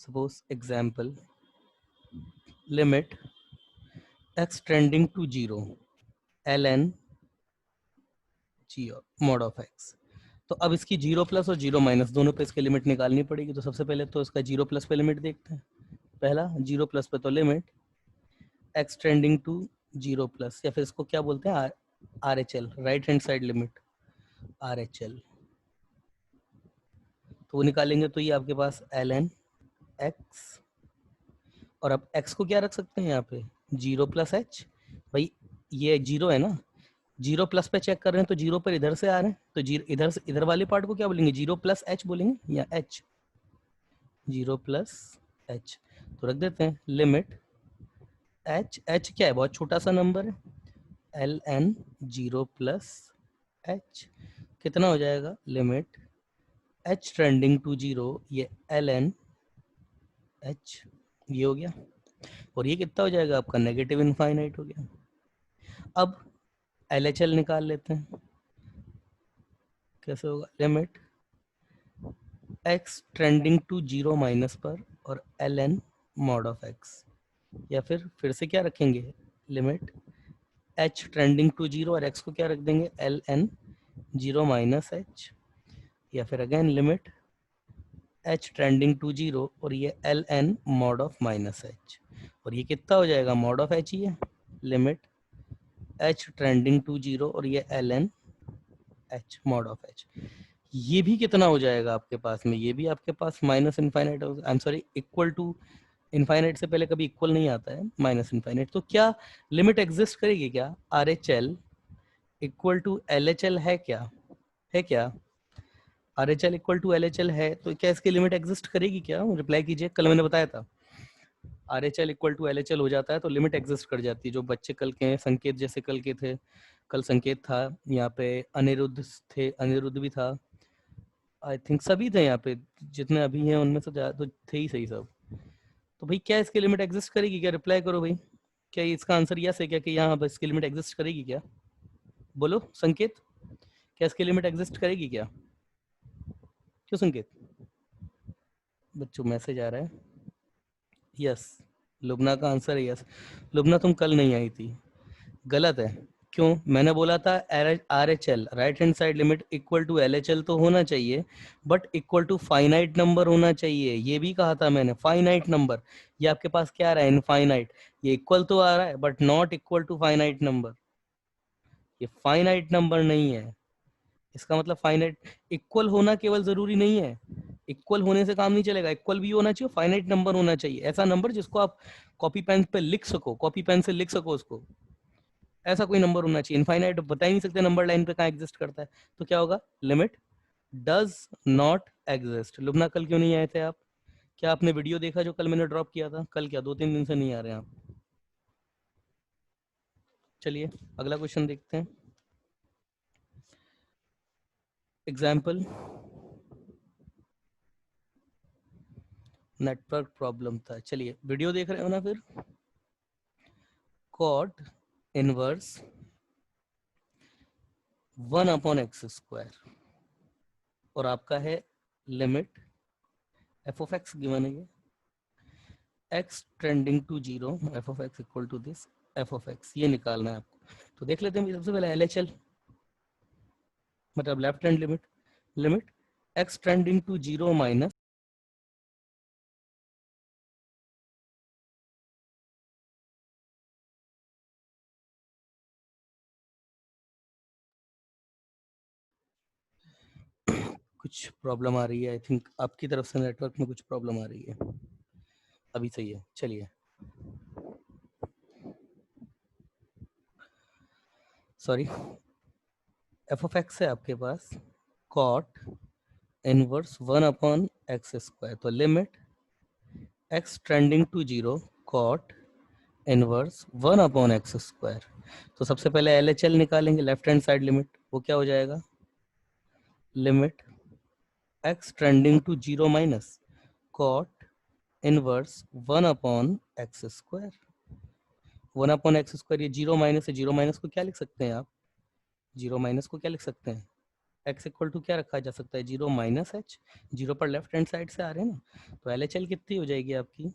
Suppose example limit x tending to 0 ln g mod of x। तो अब इसकी 0 plus और 0 माइनस दोनों पे इसकी लिमिट निकालनी पड़ेगी। तो सबसे पहले तो इसका 0 प्लस पे लिमिट देखते हैं। पहला 0 प्लस पे तो limit x tending to 0 plus, या फिर इसको क्या बोलते हैं RHL, right hand side limit RHL। तो वो निकालेंगे तो ये आपके पास ln x, और अब x को क्या रख सकते हैं यहाँ पे 0 प्लस h। भाई ये 0 है ना, 0 प्लस पे चेक कर रहे हैं तो 0 पर इधर से आ रहे हैं, तो इधर से इधर वाले पार्ट को क्या बोलेंगे 0 प्लस h बोलेंगे, या h 0 प्लस h। तो रख देते हैं लिमिट h क्या है, बहुत छोटा सा नंबर है, ln 0 प्लस h कितना हो जाएगा लिमिट h ट्रेंडिंग टू 0, ये ln h ये हो गया, और ये कितना हो जाएगा आपका नेगेटिव इनफाइनाइट हो गया। अब LHL निकाल लेते हैं, कैसे होगा limit x trending to 0 minus पर और ln मॉड ऑफ x, या फिर से क्या रखेंगे लिमिट h ट्रेंडिंग टू 0 और x को क्या रख देंगे ln 0 माइनस h, या फिर again limit h trending to 0 और ये ln mod of minus h, और ये कितना हो जाएगा मॉड ऑफ h ही है, लिमिट h ट्रेंडिंग टू 0 और ये ln h mod of h। ये भी कितना हो जाएगा आपके पास में, ये भी आपके पास minus infinite, I am sorry equal to infinite से पहले कभी इक्वल नहीं आता है, माइनस इनफाइनाइट। तो क्या लिमिट एग्जिस्ट करेगी क्या RHL इक्वल टू LHL है क्या, है क्या RHL इक्वल टू LHL है, तो क्या इसकी लिमिट एग्जिस्ट करेगी क्या, रिप्लाई कीजिए। कल मैंने बताया था RHL इक्वल टू LHL हो जाता है तो लिमिट एग्जिस्ट कर जाती है। जो बच्चे कल के हैं, संकेत जैसे कल के थे, कल संकेत था यहाँ पे, अनिरुद्ध थे, अनिरुद्ध भी था, आई थिंक सभी थे यहाँ पे, जितने अभी हैं उनमें से तो थे ही सही सब। तो भाई क्या इसकी लिमिट एग्जिस्ट करेगी क्या, रिप्लाई करो भाई। क्या इसका आंसर यस है क्या कि यहाँ बस इसकी लिमिट एग्जिस्ट करेगी क्या, बोलो संकेत, क्या इसकी लिमिट एग्जिस्ट करेगी क्या, क्यों संकेत, बच्चों मैसेज आ रहा है यस। लुबना का आंसर है यस। लुबना तुम कल नहीं आई थी, गलत है। क्यों, मैंने बोला था RHL right hand side limit equal to LHL तो होना चाहिए, but equal to finite number होना चाहिए, ये भी कहा था मैंने, फाइनाइट नंबर। ये आपके पास क्या आ रहा है इनफाइनाइट, ये इक्वल तो आ रहा है but not equal to finite number, ये फाइनाइट नंबर नहीं है। इसका मतलब फाइनाइट इक्वल होना केवल जरूरी नहीं है, इक्वल होने से काम नहीं चलेगा, इक्वल भी होना चाहिए, फाइनाइट नंबर होना चाहिए, ऐसा नंबर जिसको आप कॉपी पेन पे लिख सको, कॉपी पेन से लिख सको उसको, ऐसा कोई नंबर होना चाहिए। इनफाइनाइट बता ही नहीं सकते नंबर लाइन पे कहाँ एग्जिस्ट करता है। तो क्या होगा limit does not exist. Lubna कल क्यों नहीं आए थे आप, क्या आपने वीडियो देखा जो कल मैंने ड्रॉप किया था, कल क्या 2-3 दिन से नहीं आ रहे हैं आप। चलिए अगला क्वेश्चन देखते हैं। एग्जाम्पल नेटवर्क प्रॉब्लम था, चलिए वीडियो देख रहे हो ना, फिर कॉट इनवर्स 1/x² और आपका है लिमिट f(x) गिवन है, ये x trending to 0 f(x) equal to this f(x), ये निकालना है आपको। तो देख लेते हैं सबसे पहले LHL, मतलब left hand limit, limit x trending to 0 minus कुछ प्रॉब्लम आ रही है, आई थिंक आपकी तरफ से नेटवर्क में कुछ प्रॉब्लम आ रही है, अभी सही है। चलिए सॉरी, f(x) है आपके पास कॉट इनवर्स 1/x², तो limit x trending to 0 cot inverse 1/x²। तो सबसे पहले LHL निकालेंगे, लेफ्ट हैंड साइड लिमिट, वो क्या हो जाएगा limit x trending to 0 minus cot inverse 1/x²। 1/x², ये 0 माइनस है, 0 माइनस को क्या लिख सकते हैं आप, 0 माइनस को क्या लिख सकते हैं x इक्वल टू क्या रखा जा सकता है, 0 माइनस एच, 0 पर लेफ्ट हैंड साइड से आ रहे हैं ना, तो एल एच एल कितनी हो जाएगी आपकी,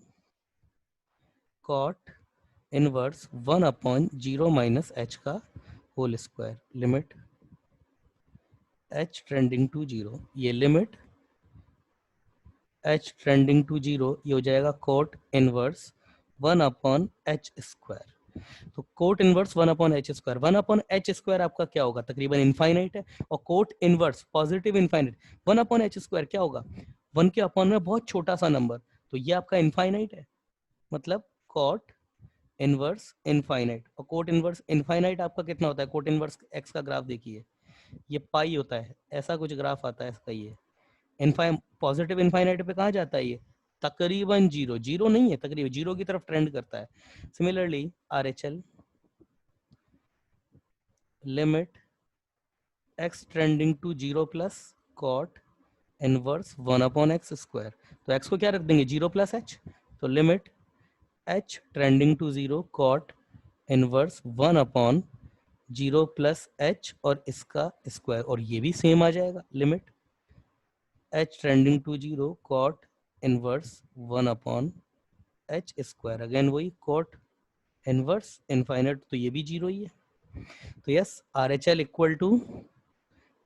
cot inverse 1 upon 0 minus H का whole square, limit H trending to 0, ये लिमिट एच ट्रेंडिंग टू 0, ये हो जाएगा cot inverse 1 upon H square. तो cot inverse 1 upon H square, 1 upon H square आपका क्या होगा, तकरीबन इनफाइनाइट है, और cot inverse positive infinite, 1 upon H square क्या होगा, 1 के अपॉन में बहुत छोटा सा नंबर, तो ये आपका इनफाइनाइट है, मतलब कोट इनवर्स इनफाइनाइट। और कोट इनवर्स इनफाइनाइट आपका कितना होता है, कोट इनवर्स एक्स का ग्राफ देखिए, ये पाई होता है, ऐसा कुछ ग्राफ आता है इसका, ये पॉजिटिव इनफाइनाइट पे कहाँ जाता है ये, तकरीबन जीरो, जीरो नहीं है, तकरीबन जीरो की तरफ ट्रेंड करता है। Similarly R H L limit x trending to 0 plus cot inverse 1 upon x square, तो एक्स को क्या रख देंगे 0 प्लस एच, तो limit H trending to 0 cot inverse 1 upon 0 plus h और इसका स्क्वायर, और ये भी सेम आ जाएगा, limit H trending to 0 cot inverse 1 upon H square, again वही कॉट इनवर्स इनफाइनाइट, तो ये भी जीरो ही है, तो yes R H L equal to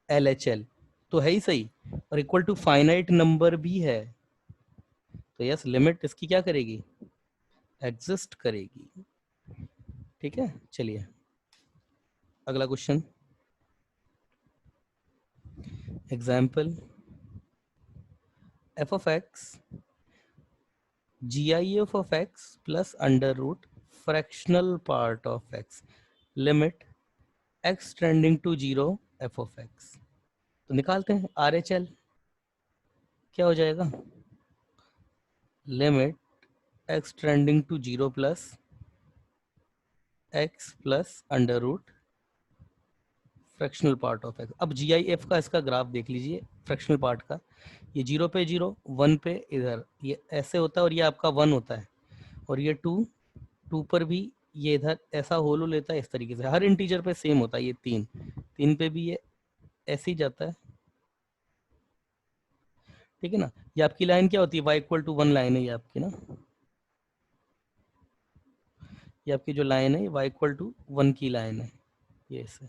L H L तो है ही सही, और इक्वल टू फाइनाइट नंबर भी है, तो यस लिमिट इसकी क्या करेगी, एग्जिस्ट करेगी। ठीक है, चलिए अगला question, example f of x G I F of x plus under root fractional part of x, limit x tending to 0 f of x, तो निकालते हैं आर एच एल, क्या हो जाएगा, limit x tending to 0 plus x plus under root fractional part of x. अब G I F का इसका graph देख लीजिए फ्रैक्शनल पार्ट का, ये 0 पे 0, 1 पे इधर, ये ऐसे होता है, और ये आपका 1 होता है, और ये 2, 2 पर भी ये इधर ऐसा होलो लेता है, इस तरीके से हर इंटीजर पे सेम होता है, ये 3, 3 पे भी ये ऐसे ही जाता है, ठीक है ना। ये आपकी लाइन क्या होती है, y इक्वल टू 1 लाइन है ये आपकी ना, ये आपकी जो लाइन है y इक्वल टू 1 की लाइन है, ये ऐसे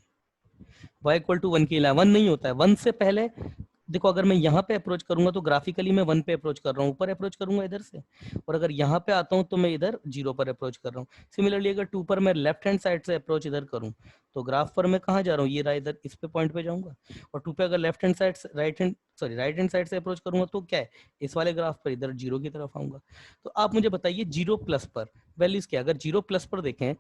y इक्वल टू 1 की लाइन, 1 नहीं होता है, 1 से पहले देखो, अगर मैं यहाँ पे अप्रोच करूंगा तो ग्राफिकली मैं 1 पे अप्रोच कर रहा हूँ, ऊपर अप्रोच करूंगा इधर से, और अगर यहाँ पे आता हूँ तो मैं इधर 0 पर अप्रोच कर रहा हूँ। सिमिलरली अगर 2 पर मैं लेफ्ट हैंड साइड से अप्रोच इधर करूँ, तो ग्राफ पर मैं कहाँ जा रहा हूँ, ये रहा इधर, इस पे पॉइंट पे जाऊंगा, और 2 पे अगर लेफ्ट हैंड साइड से राइट हैंड साइड से अप्रोच करूंगा तो क्या है, इस वाले ग्राफ पर इधर 0 की तरफ आऊंगा। तो आप मुझे बताइए 0 प्लस पर वैल्यूज क्या, अगर 0 प्लस पर देखें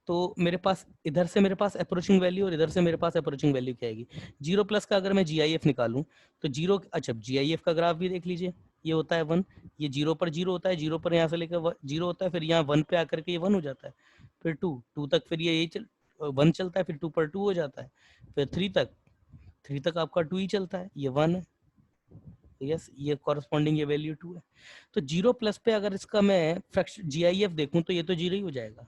तो मेरे पास इधर से मेरे पास अप्रोचिंग वैल्यू और इधर से मेरे पास अप्रोचिंग वैल्यू क्या आएगी, 0 प्लस का अगर मैं जी आई एफ निकालूं तो 0, अच्छा जी आई एफ का ग्राफ भी देख लीजिए, ये होता है 1, ये 0 पर 0 होता है, 0 पर यहाँ से लेकर 0 होता है, फिर यहाँ 1 पे आकर के ये 1 हो जाता है, फिर 2, 2 तक फिर ये 1 चलता है, फिर 2 पर 2 हो जाता है, फिर 3 तक, 3 तक आपका 2 ही चलता है, ये 1 है, यस ये कॉरस्पॉन्डिंग ये वैल्यू 2 है। तो 0 प्लस पे अगर इसका मैं जी आई एफ देखूँ तो ये तो 0 ही हो जाएगा,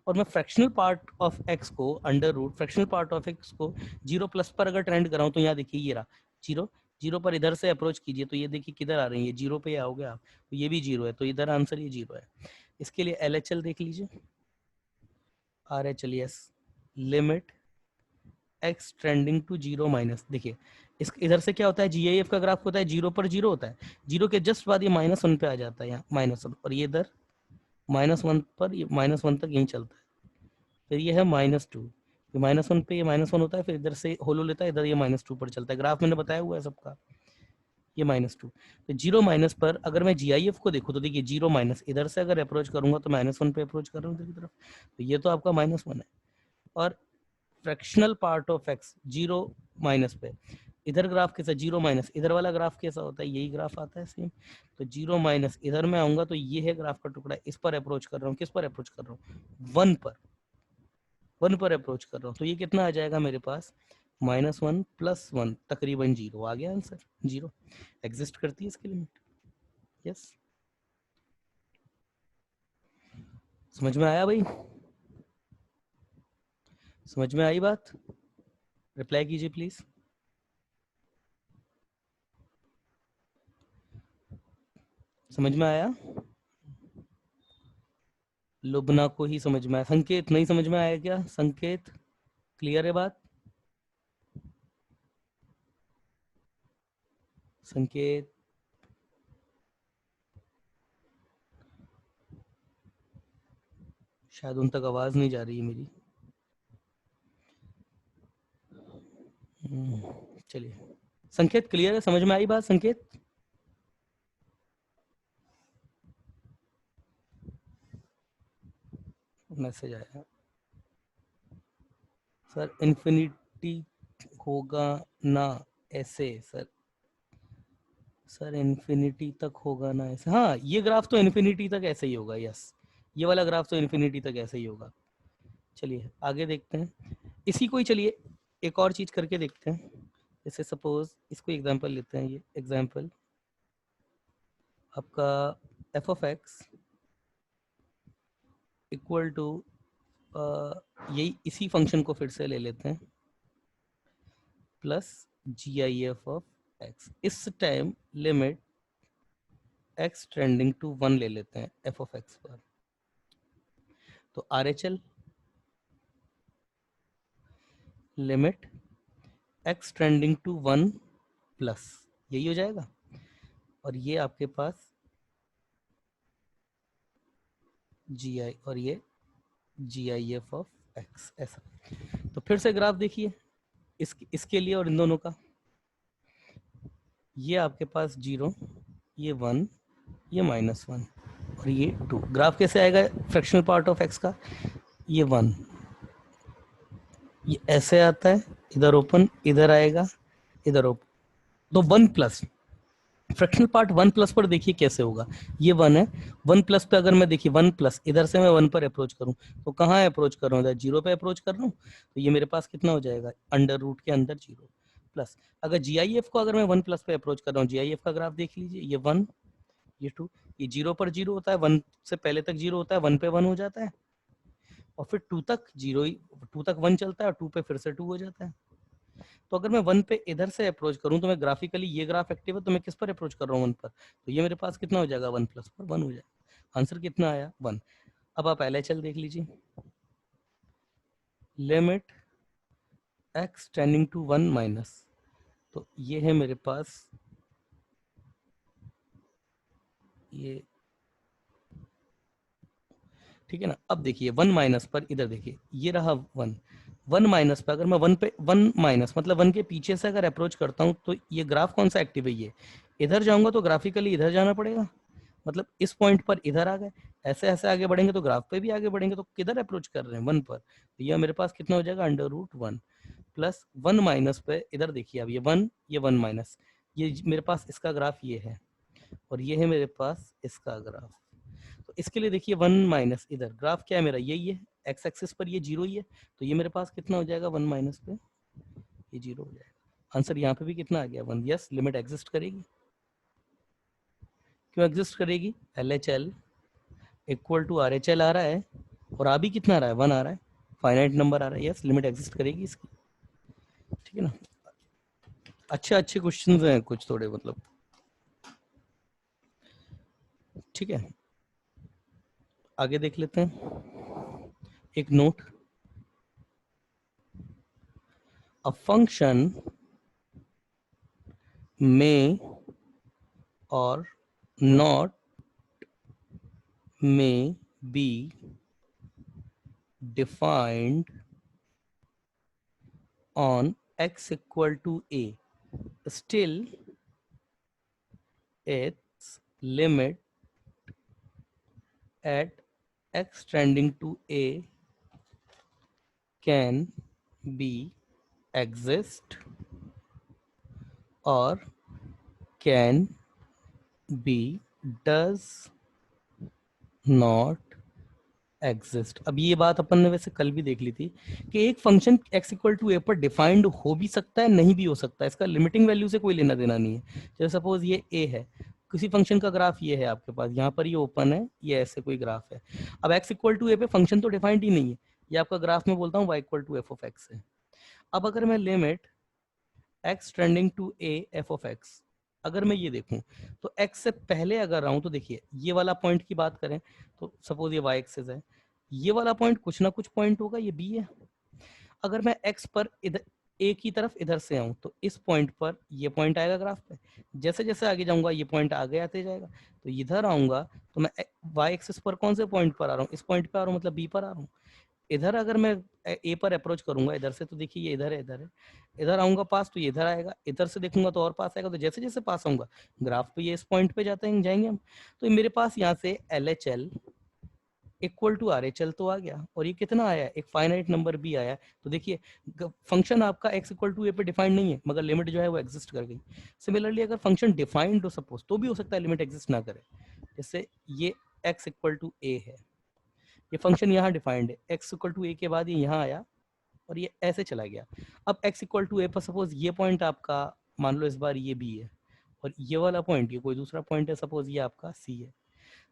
और मैं फ्रैक्शनल पार्ट ऑफ एक्स को under root fractional part of x को 0 प्लस पर अगर ट्रेंड कराऊं तो यहाँ देखिए ये रहा 0, 0 पर इधर से अप्रोच कीजिए तो ये देखिए किधर आ रहे हैं, ये 0 पे आओगे आप, तो ये भी 0 है, तो इधर आंसर ये 0 है। इसके लिए एल एच एल देख लीजिए, R H L S limit x trending to 0 minus, देखिए इस इधर से क्या होता है, जी आई एफ का ग्राफ होता है 0 पर 0 होता है, 0 के जस्ट बाद ये -1 पे आ जाता है, यहाँ -1, और ये इधर -1 पर ये -1 तक यहीं चलता है, फिर ये है -2, फिर -1 पे ये -1 होता है, फिर इधर से होलो लेता है, इधर ये -2 पर चलता है, ग्राफ मैंने बताया हुआ है सबका, ये -2, तो 0 माइनस पर अगर मैं जी आई एफ को देखूँ तो देखिए 0 माइनस इधर से अगर अप्रोच करूंगा तो -1 पे अप्रोच कर रहा हूँ इधर की तरफ, तो ये तो आपका -1 है, और fractional part of x 0 minus पे इधर ग्राफ कैसा 0 माइनस, इधर वाला ग्राफ कैसा होता है, यही ग्राफ आता है सेम, तो 0 माइनस इधर में आऊंगा तो ये है ग्राफ का टुकड़ा, इस पर अप्रोच कर रहा हूँ, किस पर अप्रोच कर रहा हूँ, 1 पर, 1 पर अप्रोच कर रहा हूँ, तो ये कितना आ जाएगा मेरे पास, -1 + 1 तकरीबन 0 आ गया आंसर, 0 एग्जिस्ट करती है इसकी लिमिट। यस, समझ में आया भाई, समझ में आई बात, रिप्लाई कीजिए प्लीज। समझ में आया? लुबना को ही समझ में आया। संकेत नहीं समझ में आया क्या? संकेत क्लियर है बात? संकेत शायद उन तक आवाज नहीं जा रही है मेरी। चलिए, संकेत क्लियर है? समझ में आई बात संकेत? मैसेज आया सर, इन्फिनिटी होगा ना ऐसे? सर इन्फिनिटी तक होगा ना ऐसे? हाँ, ये ग्राफ तो इन्फिनिटी तक ऐसे ही होगा। यस, ये वाला ग्राफ तो इन्फिनिटी तक ऐसे ही होगा। चलिए आगे देखते हैं इसी को ही। चलिए एक और चीज करके देखते हैं। जैसे सपोज इसको एग्जांपल लेते हैं। ये एग्जांपल आपका F of x equal to यही इसी फंक्शन को फिर से ले लेते हैं, plus G I F of X. इस time limit x trending to 1 ले लेते हैं एफ ऑफ एक्स पर। तो R H L limit x trending to 1 plus, यही हो जाएगा। और ये आपके पास जी आई और ये जी आई एफ ऑफ एक्स, ऐसा। तो फिर से ग्राफ देखिए इसके लिए और इन दोनों का। ये आपके पास 0, ये 1, ये -1 और ये 2। ग्राफ कैसे आएगा फ्रैक्शनल पार्ट ऑफ एक्स का? ये 1, ये ऐसे आता है, इधर ओपन, इधर आएगा, इधर ओपन। तो 1 प्लस फ्रैक्शनल पार्ट 1 प्लस पर देखिए कैसे होगा। ये 1 है, 1 प्लस पे अगर मैं देखिए 1 प्लस इधर से मैं 1 पर अप्रोच करूं तो कहाँ अप्रोच कर रहा हूँ? 0 पे अप्रोच कर रहा हूँ। तो ये मेरे पास कितना हो जाएगा? अंडर रूट के अंदर 0 प्लस। अगर जी आई एफ को अगर मैं 1 प्लस पे अप्रोच कर रहा हूँ, जी आई एफ का ग्राफ देख लीजिए। ये 1, ये 2, ये 0 पर 0 होता है, 1 से पहले तक 0 होता है, 1 पे 1 हो जाता है, और फिर 2 तक 0 ही, 2 तक 1 चलता है और 2 पे फिर से 2 हो जाता है। तो अगर मैं 1 पे इधर से अप्रोच करूं तो मैं ग्राफिकली, ये ग्राफ एक्टिव है तो मैं किस पर अप्रोच कर रहा हूँ? 1 पर। तो ये मेरे पास कितना हो जाएगा? 1 प्लस पर 1 हो जाएगा। आंसर कितना आया? 1। अब आप LHL देख लीजिए। Limit x tending to 1 minus, तो ये है मेरे पास ये, ठीक है ना। अब देखिए 1 माइनस पर इधर देखिए, ये रहा 1, 1 माइनस पर अगर मैं 1 पे 1 माइनस मतलब 1 के पीछे से अगर अप्रोच करता हूँ तो ये ग्राफ कौन सा एक्टिव है? ये इधर जाऊंगा तो ग्राफिकली इधर जाना पड़ेगा, मतलब इस पॉइंट पर इधर आ गए। ऐसे ऐसे आगे बढ़ेंगे तो ग्राफ पे भी आगे बढ़ेंगे, तो किधर अप्रोच कर रहे हैं? 1 पर। तो ये मेरे पास कितना हो जाएगा? अंडर रूट 1 प्लस 1 माइनस पे इधर देखिए, अब ये 1, ये 1 माइनस, ये मेरे पास इसका ग्राफ ये है, और ये है मेरे पास इसका ग्राफ। तो इसके लिए देखिए 1 माइनस, इधर ग्राफ क्या है मेरा? यही है, एक्स एक्सिस पर ये 0 ही है, तो ये मेरे पास कितना हो जाएगा? 1 माइनस पे ये 0 हो जाएगा। आंसर यहाँ पे भी कितना आ गया? 1। यस, लिमिट एग्जिस्ट करेगी। क्यों एग्जिस्ट करेगी? LHL इक्वल टू RHL आ रहा है, और आ भी कितना आ रहा है? 1 आ रहा है, फाइनाइट नंबर आ रहा है। यस, लिमिट एग्जिस्ट करेगी इसकी, ठीक है ना। अच्छे अच्छे क्वेश्चंस हैं कुछ थोड़े, मतलब ठीक है। आगे देख लेते हैं एक note. A function may or not may be defined on x equal to a, still its limit at x tending to a can be exist or can be does not exist. अब ये बात अपन ने वैसे कल भी देख ली थी कि एक फंक्शन x इक्वल टू ए पर डिफाइंड हो भी सकता है, नहीं भी हो सकता है, इसका लिमिटिंग वैल्यू से कोई लेना देना नहीं है। जैसे सपोज ये a है, किसी फंक्शन का ग्राफ ये है आपके पास, यहाँ पर ये ओपन है, ये ऐसे कोई ग्राफ है। अब x इक्वल टू ए पे फंक्शन तो डिफाइंड ही नहीं है, ये आपका ग्राफ में बोलता हूँ y equal to f of x है। अब अगर मैं limit x tending to a f of x अगर मैं ये देखूं तो x से पहले अगर आऊं तो देखिए ये वाला पॉइंट की बात करें तो सपोज ये y एक्सिस है, ये वाला पॉइंट कुछ ना कुछ पॉइंट होगा, ये b है। अगर मैं x पर इधर a की तरफ इधर से आऊं तो इस पॉइंट पर ये पॉइंट आएगा ग्राफ पे, जैसे जैसे आगे जाऊंगा ये पॉइंट आगे आते जाएगा। तो इधर आऊंगा तो मैं y एक्सिस पर कौन से पॉइंट पर आ रहा हूँ, इस पॉइंट पर आ रहा हूँ, मतलब b पर आ रहा हूँ। इधर अगर मैं ए पर अप्रोच करूंगा इधर से तो देखिए ये इधर है, इधर है। इधर आऊंगा पास तो ये इधर आएगा, इधर से देखूंगा तो और पास आएगा। तो जैसे जैसे पास आऊंगा ग्राफ पे ये इस पॉइंट पे जाते हैं, जाएंगे हम। तो मेरे पास यहाँ से L H L equal to R H L तो आ गया, और ये कितना आया, एक फाइनाइट नंबर भी आया। तो देखिए फंक्शन आपका x इक्वल टू ए पे डिफाइंड नहीं है, मगर लिमिट जो है वो एग्जिस्ट कर गई। सिमिलरली अगर फंक्शन डिफाइंड हो सपोज तो भी हो सकता है लिमिट एग्जिस्ट ना करे। जैसे ये x इक्वल टू ए है, ये फंक्शन यहाँ डिफाइंड है, x इक्वल टू ए के बाद ये यहाँ आया और ये ऐसे चला गया। अब x इक्वल टू ए पर सपोज ये पॉइंट आपका मान लो इस बार ये b है, और ये वाला पॉइंट ये कोई दूसरा पॉइंट है, सपोज ये आपका c है।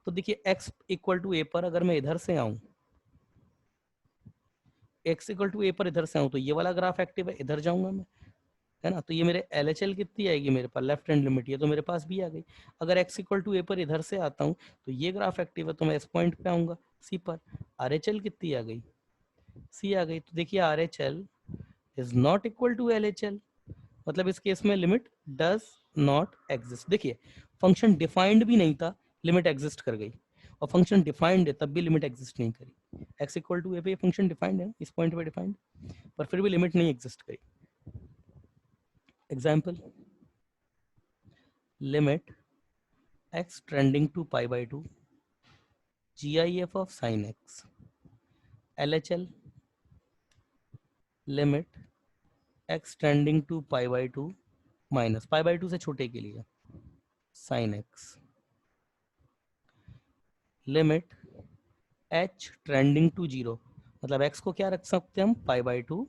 तो देखिए x इक्वल टू ए पर अगर मैं इधर से आऊं, x इक्वल टू ए पर इधर से आऊं तो ये वाला ग्राफ एक्टिव है, इधर जाऊंगा मैं, है ना। तो ये मेरे एल एच एल कितनी आएगी मेरे पास, लेफ्ट हैंड लिमिट, ये तो मेरे पास भी आ गई। अगर x इक्वल टू ए पर इधर से आता हूँ तो ये ग्राफ एक्टिव है, तो मैं इस पॉइंट पे आऊंगा c पर, आर एच एल कितनी आ गई, c आ गई। तो देखिए R H L is not equal to L H L, मतलब इस केस में लिमिट डज नॉट एग्जिस्ट। देखिए फंक्शन डिफाइंड भी नहीं था, लिमिट एग्जिस्ट कर गई, और फंक्शन डिफाइंड है तब भी लिमिट एग्जिस्ट नहीं करी। x इक्वल टू ए पे फंक्शन डिफाइंड है, इस पॉइंट पे डिफाइंड, पर फिर भी लिमिट नहीं एग्जिस्ट करी। Example, limit x trending to pi by two GIF of sine x, LHL limit x trending to pi by two minus pi by two से छोटे के लिए sine x, limit h trending to zero, मतलब x को क्या रख सकते हैं हम, pi by two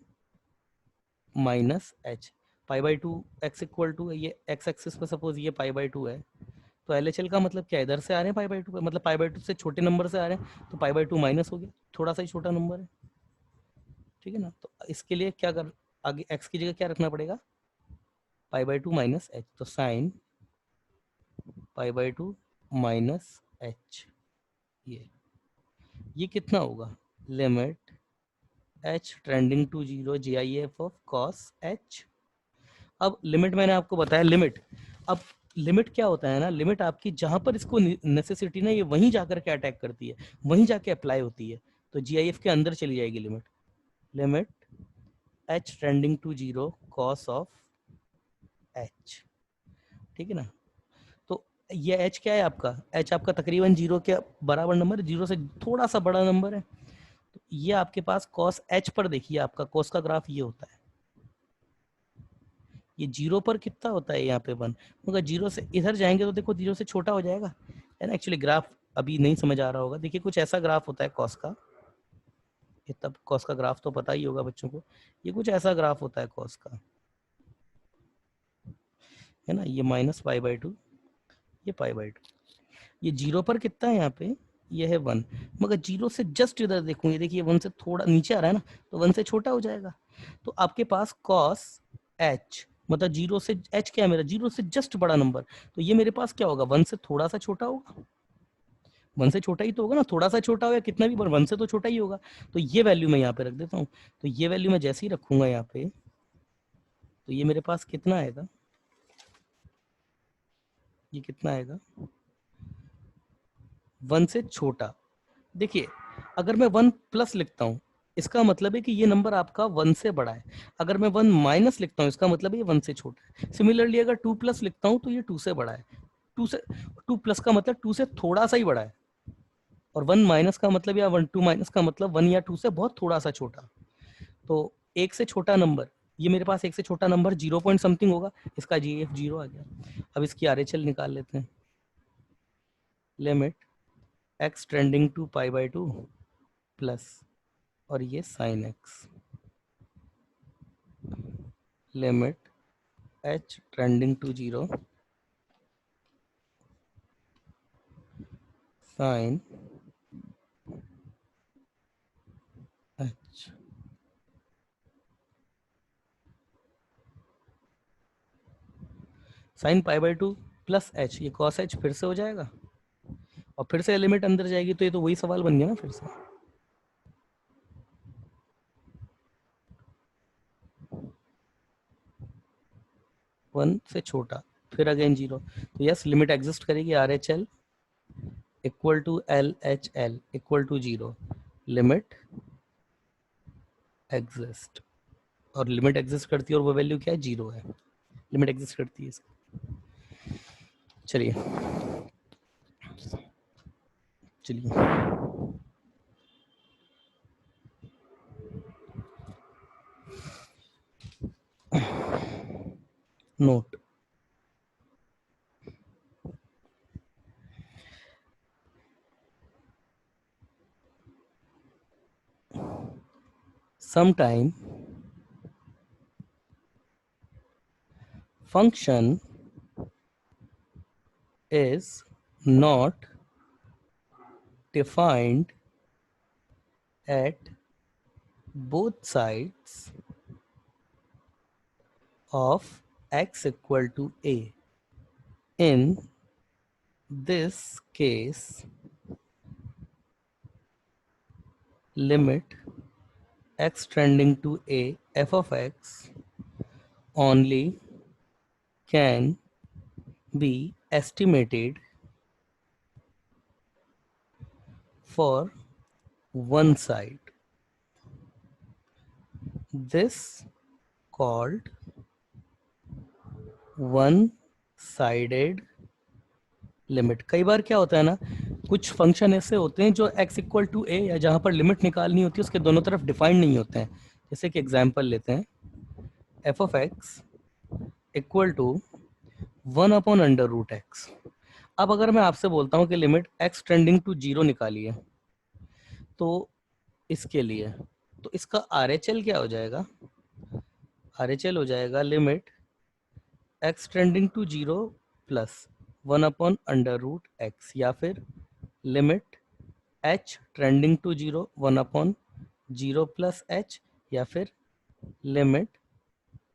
minus h. Pi by two x equal to, ये एक्स एक्सिस पे सपोज ये पाई बाई टू है, तो एल एच एल का मतलब क्या, इधर से आ रहे हैं पाई बाई टू पे, मतलब पाई बाई टू से छोटे नंबर से आ रहे हैं, तो पाई बाई टू माइनस हो गया, थोड़ा सा ही छोटा नंबर है, ठीक है ना। तो इसके लिए क्या कर, आगे एक्स की जगह क्या रखना पड़ेगा, pi by two minus H, तो sine pi by two minus H, ये कितना होगा, limit H trending to zero GIF of cos H. अब लिमिट मैंने आपको बताया, लिमिट, अब लिमिट क्या होता है ना, लिमिट आपकी जहां पर इसको नेसेसिटी ना, ये वहीं जाकर के अटैक करती है, वहीं जाके अप्लाई होती है, तो GIF के अंदर चली जाएगी limit. Limit h tending to zero cos of h, ठीक है ना। तो ये एच क्या है आपका, एच आपका तकरीबन जीरो के बराबर नंबर है, जीरो से थोड़ा सा बड़ा नंबर है। तो ये आपके पास कॉस एच पर देखिए, आपका कॉस का ग्राफ ये होता है, ये जीरो पर कितना होता है यहाँ पे वन, मगर जीरो से इधर जाएंगे तो देखो जीरो से छोटा हो जाएगा, है ना। एक्चुअली ग्राफ अभी नहीं समझ आ रहा होगा, देखिए कुछ ऐसा ग्राफ होता है कॉस का, ये तब कॉस का ग्राफ तो पता ही होगा बच्चों को, ये कुछ ऐसा ग्राफ होता है कॉस का, है ना। ये माइनस पाई बाई टू, ये पाई बाई टू, ये जीरो पर कितना है यहाँ पे, ये है वन, मगर जीरो से जस्ट इधर देखूं, ये देखिए वन से थोड़ा नीचे आ रहा है ना, तो वन से छोटा हो जाएगा। तो आपके पास कॉस एच, मतलब जीरो से एच क्या है मेरा, जीरो से जस्ट बड़ा नंबर, तो ये मेरे पास क्या होगा, वन से थोड़ा सा छोटा होगा, वन से छोटा ही तो होगा ना, थोड़ा सा छोटा हो या कितना भी, पर वन से तो छोटा ही होगा। तो ये वैल्यू मैं यहाँ पे रख देता हूँ, तो ये वैल्यू मैं जैसे ही रखूंगा यहाँ पे, तो ये मेरे पास कितना आएगा, ये कितना आएगा, वन से छोटा। देखिए अगर मैं वन प्लस लिखता हूँ इसका मतलब है कि ये नंबर आपका वन से बड़ा है, अगर मैं वन माइनस लिखता हूँ इसका मतलब है ये वन से छोटा है। सिमिलरली अगर टू प्लस लिखता हूँ तो ये टू से बड़ा है, टू से, टू प्लस का मतलब टू से थोड़ा सा ही बड़ा है, और वन माइनस का मतलब या वन टू माइनस का मतलब वन या टू से बहुत थोड़ा सा छोटा। तो एक से छोटा नंबर, ये मेरे पास एक से छोटा नंबर जीरो पॉइंट समथिंग होगा, इसका GF जीरो आ गया। अब इसकी RHL निकाल लेते हैं, limit x trending to pi by two plus, और ये sine x, limit H trending to zero sine h. Sine pi by 2 plus h, ये कॉस एच फिर से हो जाएगा और फिर से लिमिट अंदर जाएगी, तो ये तो वही सवाल बन गया ना फिर से। वन से छोटा, फिर अगेन जीरो, तो यस लिमिट एग्जिस्ट करेगी R H L equal to L H L equal to zero, limit exist, और लिमिट एग्जिस्ट करती है और वो वैल्यू क्या है, जीरो है, लिमिट एग्जिस्ट करती है इसकी। चलिए चलिए note, sometime function is not defined at both sides of x equal to a. In this case, limit x tending to a f of x only can be estimated for one side. This called one-sided limit. कई बार क्या होता है ना, कुछ function ऐसे होते हैं जो x इक्वल टू ए या जहां पर लिमिट निकालनी होती है उसके दोनों तरफ डिफाइंड नहीं होते हैं। जैसे कि एग्जांपल लेते हैं, F of x equal to one upon under root x. अब अगर मैं आपसे बोलता हूं कि limit x tending to zero निकालिए, तो इसके लिए तो इसका आर एच एल क्या हो जाएगा, आर एच एल हो जाएगा limit x tending to zero plus one upon under root x, या फिर limit h trending to zero one upon zero plus h, या फिर limit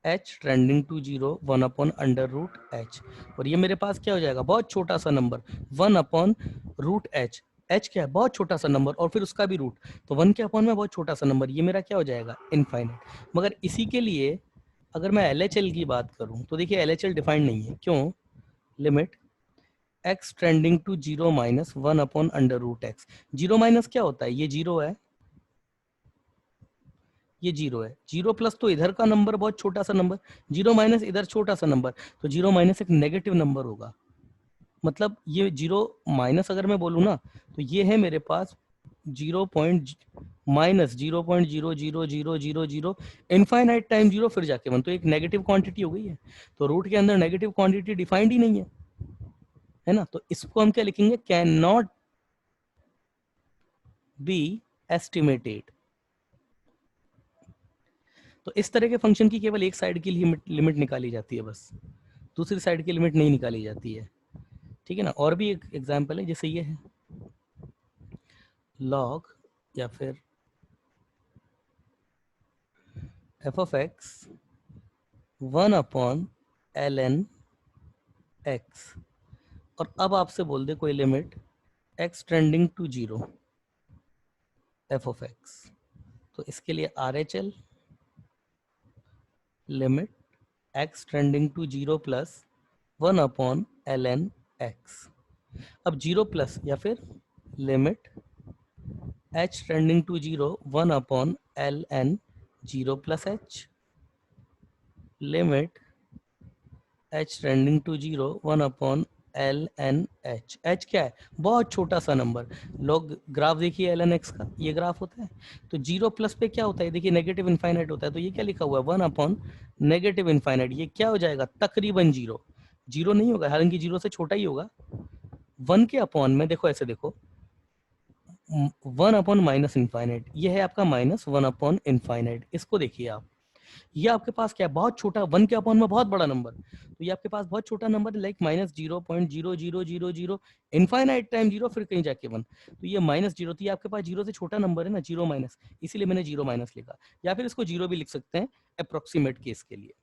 h trending to zero one upon under root h. और ये मेरे पास क्या हो जाएगा, बहुत छोटा सा number one upon root h, h क्या है बहुत छोटा सा नंबर और फिर उसका भी रूट, तो वन के अपॉन में बहुत छोटा सा नंबर, ये मेरा क्या हो जाएगा इनफाइनाइट। मगर इसी के लिए अगर मैं एल एच एल की बात करूं तो देखिए एल एच एल डिफाइंड नहीं है, क्यों, limit x tending to zero minus one upon under root x. Zero minus क्या होता है, ये जीरो है, ये जीरो है, जीरो प्लस तो इधर का नंबर बहुत छोटा सा नंबर, जीरो माइनस इधर छोटा सा नंबर, तो जीरो माइनस एक नेगेटिव नंबर होगा। मतलब ये जीरो माइनस अगर मैं बोलूँ ना, तो ये है मेरे पास zero point minus zero point zero zero zero zero zero infinite time zero फिर जाके वन, तो एक नेगेटिव क्वांटिटी हो गई है। तो रूट के अंदर नेगेटिव क्वांटिटी डिफाइंड ही नहीं है ना, तो इसको हम क्या लिखेंगे, कैन नॉट बी एस्टिमेटेड। तो इस तरह के फंक्शन की केवल एक साइड की लिमिट निकाली जाती है बस, दूसरी साइड की लिमिट नहीं निकाली जाती है, ठीक है ना। और भी एक एग्जांपल है, जैसे ये है लॉग या फिर f of x one upon L N x, और अब आपसे बोल दे कोई limit x tending to zero f of x, तो इसके लिए R H L limit x tending to zero plus one upon L N x. अब जीरो प्लस या फिर limit h tending to zero one upon L N zero plus h, limit h tending to zero one upon L N H. H क्या है, बहुत छोटा सा number. लोग graph देखिए एल एन एक्स का, ये ग्राफ होता है, तो जीरो प्लस पे क्या होता है, देखिए नेगेटिव इनफाइनाइट होता है, तो ये क्या लिखा हुआ है वन अपॉन नेगेटिव इनफाइनाइट, ये क्या हो जाएगा तकरीबन जीरो, जीरो नहीं होगा हालांकि जीरो से छोटा ही होगा। वन के अपॉन में देखो ऐसे देखो, वन अपॉन माइनस इनफाइनाइट, ये है आपका माइनस वन अपॉन इनफाइनाइट। इसको देखिए आप, ये आपके पास क्या है बहुत छोटा, वन के अपॉन में बहुत बड़ा नंबर, तो ये आपके पास बहुत छोटा नंबर है, like minus zero point zero zero zero zero infinite time zero फिर कहीं जाके वन, तो ये माइनस जीरो, तो ये आपके पास जीरो से छोटा नंबर है ना, जीरो माइनस, इसीलिए मैंने जीरो माइनस लिखा, या फिर इसको जीरो भी लिख सकते हैं अप्रोक्सीमेट केस के लिए।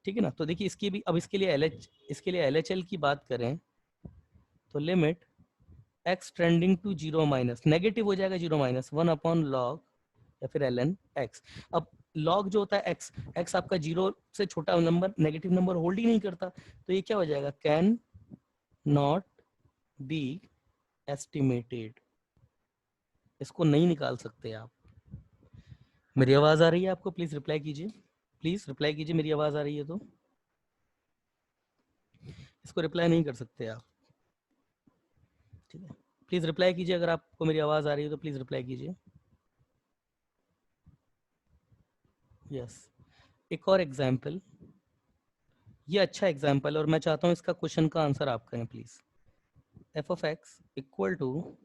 ठीक है ना। तो देखिए इसकी भी, अब इसके लिए LHL की बात करें तो limit x trending to 0 minus, negative हो जाएगा 0 माइनस 1 अपॉन लॉग या फिर ln x। अब लॉग जो होता है x आपका 0 से छोटा नंबर, नेगेटिव नंबर होल्ड ही नहीं करता, तो ये क्या हो जाएगा, कैन नॉट बी एस्टिमेटेड, इसको नहीं निकाल सकते आप। मेरी आवाज आ रही है आपको? प्लीज रिप्लाई कीजिए, प्लीज रिप्लाई कीजिए, मेरी आवाज आ रही है तो। इसको रिप्लाई नहीं कर सकते आप, ठीक है। प्लीज रिप्लाई कीजिए, अगर आपको मेरी आवाज आ रही है तो प्लीज रिप्लाई कीजिए। यस। एक और एग्जाम्पल, ये अच्छा एग्जाम्पल है और मैं चाहता हूं इसका क्वेश्चन का आंसर आप करें please. F of x equal to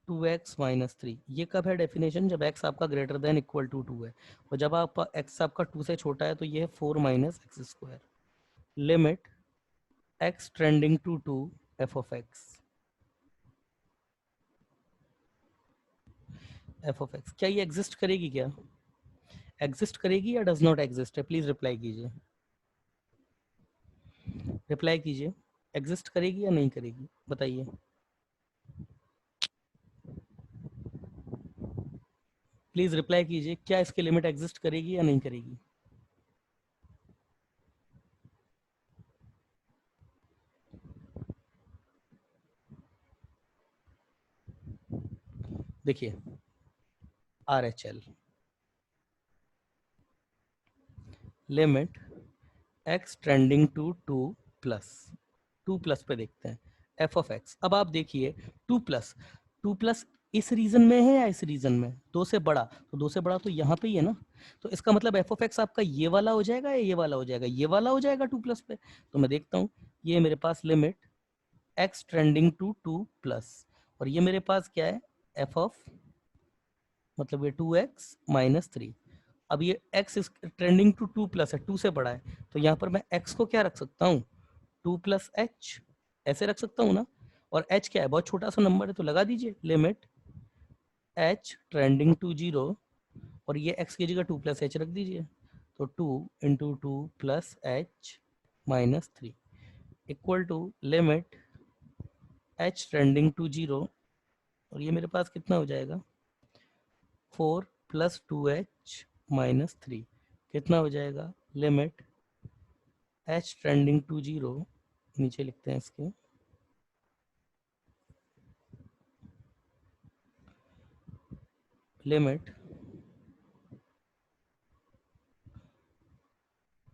2x minus 3, ये कब है डेफिनेशन, जब x आपका ग्रेटर देन इक्वल टू 2 है, और जब आपका x आपका 2 से छोटा है तो ये है 4 minus x square. Limit x trending to 2 f of x, क्या ये एग्जिस्ट करेगी, क्या एग्जिस्ट करेगी या डज नॉट एग्जिस्ट है? प्लीज रिप्लाई कीजिए, रिप्लाई कीजिए, एग्जिस्ट करेगी या नहीं करेगी, बताइए प्लीज रिप्लाई कीजिए, क्या इसकी लिमिट एग्जिस्ट करेगी या नहीं करेगी? देखिए RHL limit x trending to 2 plus पे देखते हैं एफ ऑफ एक्स। अब आप देखिए 2 प्लस इस रीजन में है या इस रीजन में, दो से बड़ा, तो दो से बड़ा तो यहाँ पे ही है ना, तो इसका मतलब एफ ऑफ एक्स आपका ये वाला हो जाएगा या ये वाला हो जाएगा, ये वाला हो जाएगा 2 प्लस पे। तो मैं देखता हूँ, ये मेरे पास limit x trending to 2 plus, और ये मेरे पास क्या है, एफ ऑफ, मतलब ये 2x माइनस 3। अब ये x इस ट्रेंडिंग टू 2 प्लस है, 2 से बड़ा है, तो यहाँ पर मैं x को क्या रख सकता हूँ, 2 प्लस एच, ऐसे रख सकता हूँ ना। और h क्या है, बहुत छोटा सा नंबर है, तो लगा दीजिए लिमिट h ट्रेंडिंग टू 0, और ये x की जगह 2 प्लस एच रख दीजिए, तो 2 into 2 plus h minus 3 equal to limit h trending to 0, और ये मेरे पास कितना हो जाएगा, 4 प्लस 2h माइनस 3, कितना हो जाएगा, लिमिट h ट्रेंडिंग टू 0, नीचे लिखते हैं इसके, limit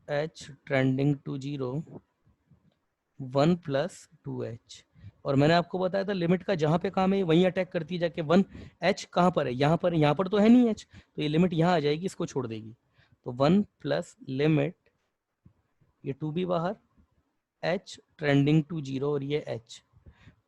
h trending to 0 1 plus 2h। और मैंने आपको बताया था लिमिट का जहां पे काम है वहीं अटैक करती है जाके, 1 h कहां पर है, यहाँ पर तो है नहीं h, तो ये लिमिट यहाँ आ जाएगी, इसको छोड़ देगी, तो 1 प्लस लिमिट, ये 2 भी बाहर, h ट्रेंडिंग टू 0, और ये h,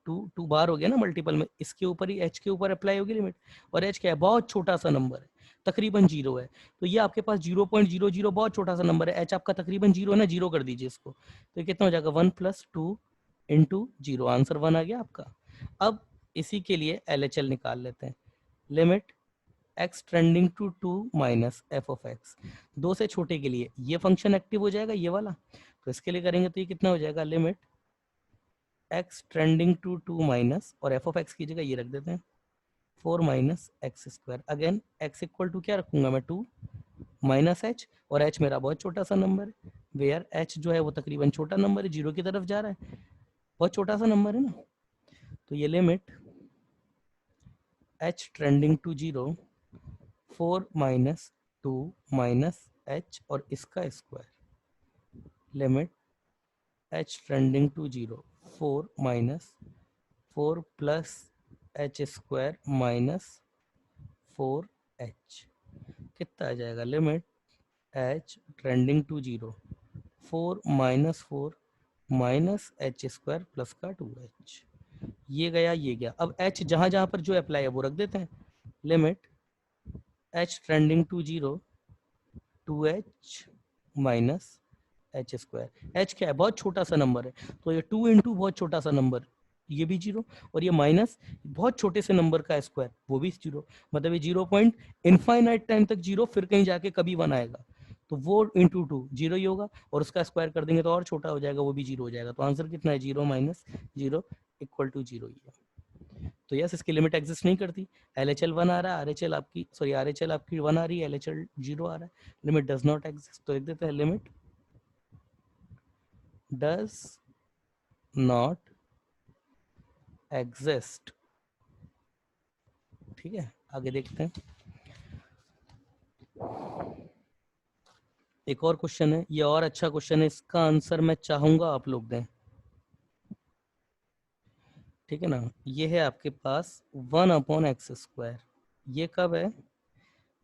टू बार हो गया ना मल्टीपल में, इसके ऊपर ही h के ऊपर अप्लाई होगी लिमिट, और h क्या है, बहुत छोटा सा नंबर है, तकरीबन 0 है, तो ये आपके पास 0.00 बहुत छोटा सा नंबर है, h आपका तकरीबन 0 है ना, 0 कर दीजिए इसको, तो ये कितना हो जाएगा, 1 प्लस 2 इंटू 0, आंसर 1 आ गया आपका। अब इसी के लिए LHL निकाल लेते हैं, limit x trending to 2 minus f of x, दो से छोटे के लिए ये फंक्शन एक्टिव हो जाएगा, ये वाला, तो इसके लिए करेंगे तो ये कितना हो जाएगा, limit x trending to 2 minus, और एफ ऑफ एक्स की जगह ये रख देते हैं 4 minus x square, again x equal to क्या रखूंगा मैं, 2 माइनस एच, और h मेरा बहुत छोटा सा नंबर है, वेयर h जो है वो तकरीबन छोटा नंबर है, 0 की तरफ जा रहा है, बहुत छोटा सा नंबर है ना, तो ये limit h trending to 0 4 minus 2 minus h और इसका square, limit h trending to 0 4 minus 4 plus h square minus 4h, कितना आ जाएगा, limit h trending to 0 4 minus 4 minus h square plus का 2h, ये गया ये गया। अब h जहां जहां पर जो अप्लाई है वो रख देते हैं, limit h trending to 0 2h minus h square, h क्या है, बहुत छोटा सा नंबर है, तो ये 2 इंटू बहुत छोटा सा नंबर, ये भी 0, और ये माइनस बहुत छोटे से नंबर का स्क्वायर, वो भी 0, मतलब ये 0 पॉइंट इनफाइनाइट टाइम तक 0, फिर कहीं जाके कभी 1 आएगा, तो वो इंटू 2 जीरो ही होगा, और उसका स्क्वायर कर देंगे तो और छोटा हो जाएगा, वो भी जीरो हो जाएगा। तो आंसर कितना है, 0 माइनस 0 इक्वल टू 0 ही है। तो यस, इसकी लिमिट एग्जिस्ट नहीं करती। LHL 1 आ रहा है, RHL आपकी सॉरी RHL आपकी 1 आ रही है, LHL 0 आ रहा है, लिमिट डज नॉट एग्जिस्ट। तो लिख देते हैं लिमिट डज नॉट एग्जिस्ट। ठीक है, आगे देखते हैं। एक और क्वेश्चन है, ये और अच्छा क्वेश्चन है, इसका आंसर मैं चाहूंगा आप लोग दें। ठीक है ना, ये है आपके पास 1/x²। ये कब है,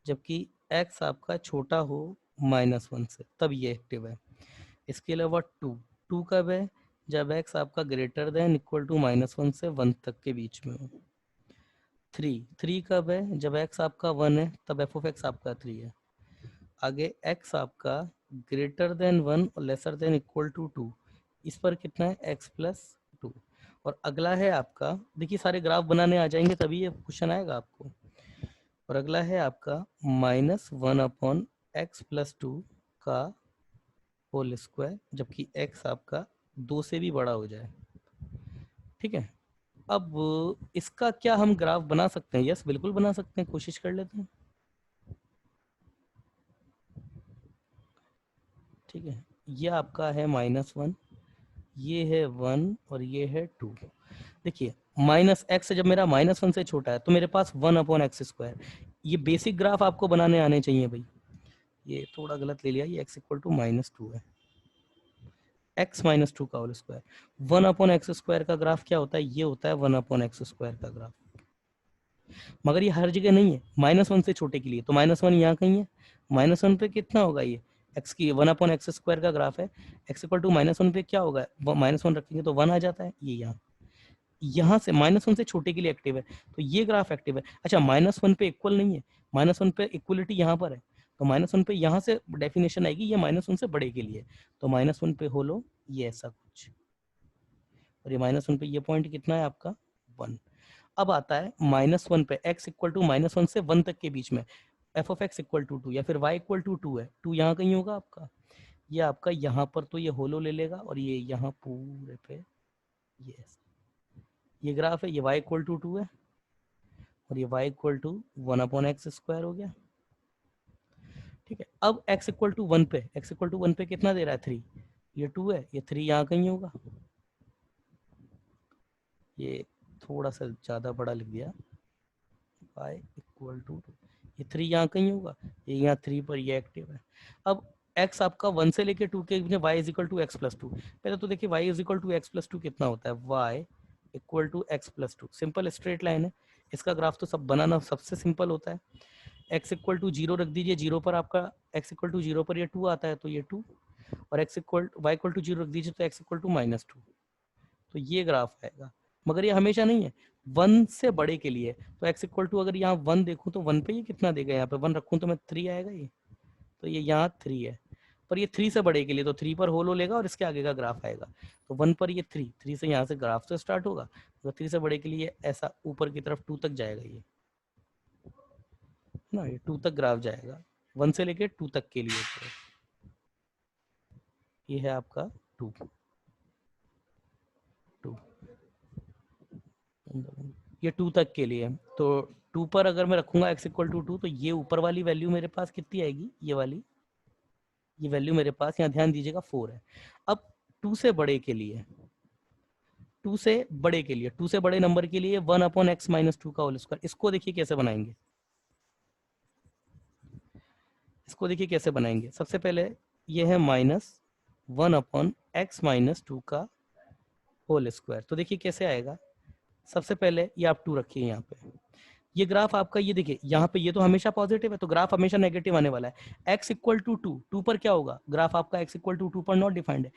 जबकि x आपका छोटा हो -1 से, तब ये एक्टिव है। इसके अलावा 2 कब है, जब x आपका ग्रेटर देन इक्वल टू -1 से 1 तक के बीच में हो। 3 कब है, जब x आपका 1 है, तब f(x) आपका 3 है। आगे x आपका ग्रेटर देन 1 और लेसर देन इक्वल टू 2, इस पर कितना है, x प्लस 2। और अगला है आपका, देखिए सारे ग्राफ बनाने आ जाएंगे तभी ये क्वेश्चन आएगा आपको। और अगला है आपका -1/x प्लस 2 का होल स्क्वायर, जबकि x आपका 2 से भी बड़ा हो जाए। ठीक है, अब इसका क्या हम ग्राफ बना सकते हैं? यस, बिल्कुल बना सकते हैं, कोशिश कर लेते हैं। ठीक है, ये आपका है -1, ये है 1 और ये है 2। देखिए -x जब मेरा -1 से छोटा है तो मेरे पास 1/x²। ये बेसिक ग्राफ आपको बनाने आने चाहिए भाई। ये थोड़ा गलत ले लिया, ये x इक्वल टू -2 है, x -2 का होल स्क्वायर। 1/x² का ग्राफ क्या होता है, ये होता है 1/x² का ग्राफ। मगर ये हर जगह नहीं है, -1 से छोटे के लिए। तो -1 यहाँ कहीं है, -1 पे कितना होगा, ये x की 1/x² का ग्राफ है, x इक्वल टू -1 पे क्या होगा, -1 रखेंगे तो 1 आ जाता है। ये यहाँ से -1 से छोटे के लिए एक्टिव है, तो ये ग्राफ एक्टिव है। अच्छा, -1 पे इक्वल नहीं है, -1 पे इक्वलिटी यहाँ पर है, तो -1 पे यहाँ से डेफिनेशन आएगी ये -1 से बड़े के लिए। तो -1 पे होलो ये ऐसा कुछ, और ये -1 पे ये पॉइंट कितना है आपका, 1। अब आता है -1 पे x इक्वल टू -1 से 1 तक के बीच में f(x) इक्वल टू 2 या फिर y इक्वल टू 2 है। 2 यहाँ कहीं होगा आपका, ये आपका यहाँ पर, तो ये होलो ले लेगा और ये यहाँ पूरे पे ये ग्राफ है, ये y इक्वल टू 2 है और ये y इक्वल टू 1/x² हो गया। ठीक है, अब x इक्वल टू 1 पे, x इक्वल टू 1 पे कितना दे रहा है, 3। ये 2 है, ये 3 यहाँ कहीं होगा, ये थोड़ा सा ज़्यादा बड़ा लिख दिया, y इक्वल टू 2, ये 3 यहाँ कहीं होगा, ये यहाँ 3 पर ये एक्टिव है। अब x आपका 1 से लेके 2 के बीच में y is equal to x plus 2। पहले तो देखिए y is equal to x plus 2 कितना होता है, y equal to x plus 2, simple straight line है। इसका ग्राफ तो सब बनाना सबसे सिंपल होता है। x इक्वल टू 0 रख दीजिए, 0 पर आपका x इक्वल टू 0 पर ये 2 आता है, तो ये 2, और x equal y equal to 0 रख दीजिए तो x इक्वल टू -2, तो ये ग्राफ आएगा। मगर ये हमेशा नहीं है, 1 से बड़े के लिए। तो x इक्वल टू अगर यहाँ 1 देखूँ तो 1 पे ये कितना देगा, यहाँ पे 1 रखूँ तो मैं 3 आएगा ये, तो ये यहाँ 3 है। पर ये 3 से बड़े के लिए तो 3 पर होलो लेगा और इसके आगे का ग्राफ आएगा। तो 1 पर ये 3 से यहाँ से ग्राफ तो स्टार्ट होगा, तो 3 से बड़े के लिए ऐसा ऊपर की तरफ 2 तक जाएगा ये ना, ये 2 तक ग्राफ जाएगा, 1 से लेके 2 तक के लिए। तो ये है आपका 2 ये 2 तक के लिए। तो 2 पर अगर मैं रखूंगा x इक्वल टू 2, तो ये ऊपर वाली वैल्यू मेरे पास कितनी आएगी, ये वाली, ये वैल्यू मेरे पास यहाँ ध्यान दीजिएगा 4 है। अब 2 से बड़े के लिए, 2 से बड़े के लिए, 2 से बड़े नंबर के लिए 1/x - 2 का होल स्क्वायर। इसको देखिए कैसे बनाएंगे, इसको देखिए कैसे बनाएंगे। सबसे पहले ये है -1/x - 2 का होल स्क्वायर, तो देखिए कैसे आएगा। सबसे पहले ये आप 2 रखिए यहाँ पे, ये ग्राफ आपका, ये देखिए यहाँ पे ये तो हमेशा पॉजिटिव है, तो ग्राफ हमेशा नेगेटिव आने वाला है। x इक्वल टू 2 पर क्या होगा, ग्राफ आपका x इक्वल टू 2 पर नॉट डिफाइंड है।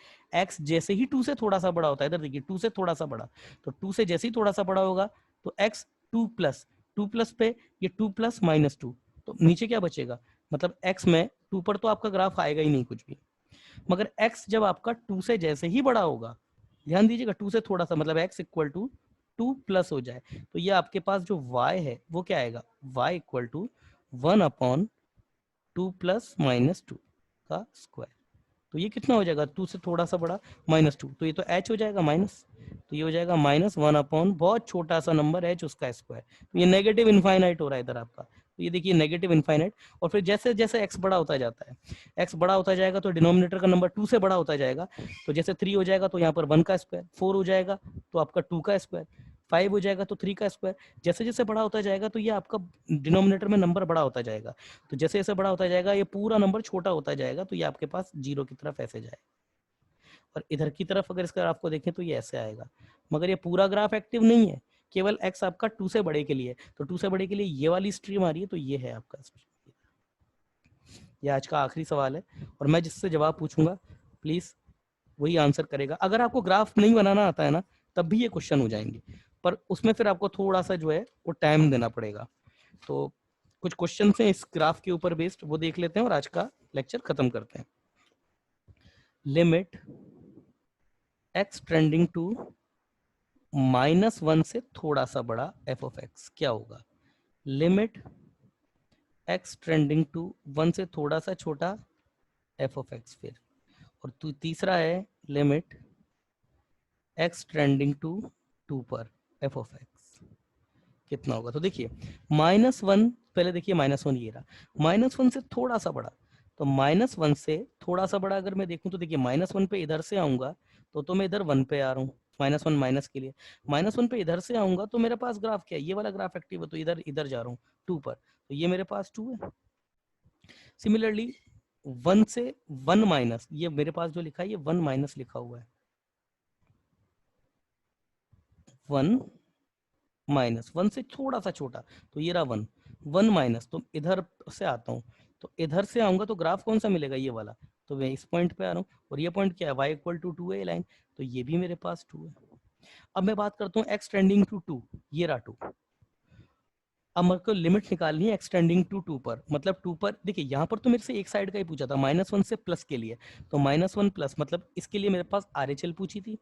x जैसे ही 2 से थोड़ा सा बड़ा होता है, इधर देखिए 2 से थोड़ा सा बड़ा, तो 2 से जैसे ही थोड़ा सा बड़ा होगा तो x 2 प्लस पे ये 2 प्लस -2, तो नीचे क्या बचेगा, मतलब x में 2 पर तो आपका ग्राफ आएगा ही नहीं कुछ भी। मगर x जब आपका 2 से जैसे ही बड़ा होगा, ध्यान दीजिएगा 2 से थोड़ा सा, मतलब x इक्वल टू 2 प्लस हो जाए, तो ये आपके पास जो y है वो क्या आएगा, y इक्वल टू 1/2 प्लस -2। उसका स्क्वायर। तो ये कितना हो जाएगा, 2 से थोड़ा सा बड़ा -2, तो ये तो h हो जाएगा माइनस, तो ये हो जाएगा -1 अपॉन बहुत छोटा सा नंबर h उसका स्क्वायर। तो ये नेगेटिव इनफाइनाइट हो रहा है इधर आपका, तो ये देखिए नेगेटिव इनफाइनाइट। और फिर जैसे जैसे x बड़ा होता जाता है, x बड़ा होता जाएगा तो डिनोमिनेटर का नंबर 2 से बड़ा होता जाएगा। तो जैसे 3 हो जाएगा तो यहाँ पर 1 का स्क्वायर, 4 हो जाएगा तो आपका 2 का स्क्वायर, 5 हो जाएगा तो 3 का स्क्वायर। जैसे जैसे बड़ा होता जाएगा तो ये आपका डिनोमिनेटर में नंबर बड़ा होता जाएगा, तो जैसे जैसे बड़ा होता जाएगा ये पूरा नंबर छोटा होता जाएगा, तो ये आपके पास 0 की तरफ ऐसे जाएगा। और इधर की तरफ अगर इस ग्राफ को देखें तो ये ऐसे आएगा, मगर ये पूरा ग्राफ एक्टिव नहीं है, केवल x आपका 2 से बड़े के लिए, तो 2 से बड़े के लिए ये वाली स्ट्रीम आ रही है, तो ये है आपका स्ट्रीम। ये आज का आखिरी सवाल है और मैं जिससे जवाब पूछूंगा प्लीज वही आंसर करेगा। अगर आपको ग्राफ नहीं बनाना आता है ना, तब भी ये क्वेश्चन हो जाएंगे, पर उसमें फिर आपको थोड़ा सा जो है वो टाइम देना पड़ेगा। तो कुछ क्वेश्चन हैं इस ग्राफ के ऊपर बेस्ड, वो देख लेते हैं और आज का लेक्चर खत्म करते हैं। लिमिट x ट्रेंडिंग टू -1 से थोड़ा सा बड़ा f ऑफ x क्या होगा। लिमिट x ट्रेंडिंग टू 1 से थोड़ा सा छोटा f ऑफ x, फिर और तीसरा है लिमिट x ट्रेंडिंग टू 2 पर f ऑफ x कितना होगा। तो देखिए -1, पहले देखिए -1 ये रहा, -1 से थोड़ा सा बड़ा, तो -1 से थोड़ा सा बड़ा अगर मैं देखूं तो देखिए -1 पे इधर से आऊंगा तो मैं इधर 1 पे आ रहा हूँ, -1 माइनस के लिए। -1 पे इधर से आऊंगा तो मेरे पास ग्राफ क्या है, ये वाला ग्राफ एक्टिव है, तो इधर इधर जा रहा हूँ 2 पर, तो ये मेरे पास 2 है। सिमिलरली 1 से 1 माइनस, ये मेरे पास जो लिखा है ये 1 माइनस लिखा हुआ है, 1 माइनस 1 से थोड़ा सा छोटा, तो ये रहा 1, 1 माइनस, तो इधर से आता हूँ, तो इधर से आऊंगा तो ग्राफ कौन सा मिलेगा, ये वाला, तो मैं इस पॉइंट पे आ रहा हूँ और ये पॉइंट क्या है, y इक्वल टू 2 है लाइन, तो ये भी मेरे पास 2 है। अब मैं बात करता हूँ x टेंडिंग टू 2, ये रहा 2। अब मेरे को लिमिट निकालनी है x टेंडिंग टू 2 पर, मतलब 2 पर, देखिए यहाँ पर तो मेरे से एक साइड का ही पूछा था -1 से प्लस के लिए, तो -1 प्लस मतलब इसके लिए मेरे पास RHL पूछी थी,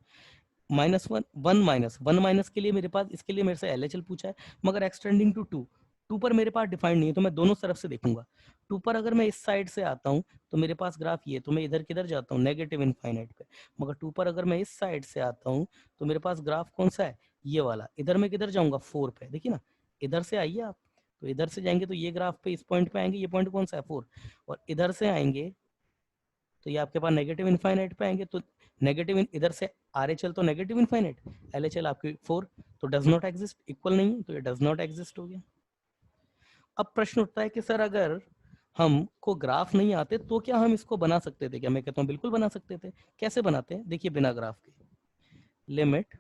-1 माइनस के लिए मेरे पास, इसके लिए मेरे से LHL पूछा है, मगर एक्सटेंडिंग टू 2, 2 पर मेरे पास डिफाइंड नहीं है, तो मैं दोनों तरफ से देखूंगा। 2 पर अगर मैं इस साइड से आता हूँ तो मेरे पास ग्राफ ये, तो मैं इधर किधर जाता हूँ, नेगेटिव इनफाइनाइट पे, मगर 2 पर अगर मैं इस साइड से आता हूँ तो मेरे पास ग्राफ कौन सा है, ये वाला। इधर मैं किधर जाऊंगा, 4 पे, देखिए ना, इधर से आइए आप, तो इधर से जाएंगे तो ये ग्राफ पे इस पॉइंट पे आएंगे, ये पॉइंट कौन सा है, 4, और इधर से आएंगे तो ये आपके पास नेगेटिव इनफाइनाइट पे आएंगे, तो नेगेटिव इधर से RHL तो नेगेटिव इनफाइनाइट, LHL आपकी 4, तो डज नॉट एग्जिस्ट, इक्वल नहीं है, तो ये डज नॉट एग्जिस्ट हो गया। अब प्रश्न उठता है कि सर अगर हमको ग्राफ नहीं आते तो क्या हम इसको बना सकते थे क्या, मैं कहता हूँ बिल्कुल बना सकते थे। कैसे बनाते हैं, देखिए बिना ग्राफ के, limit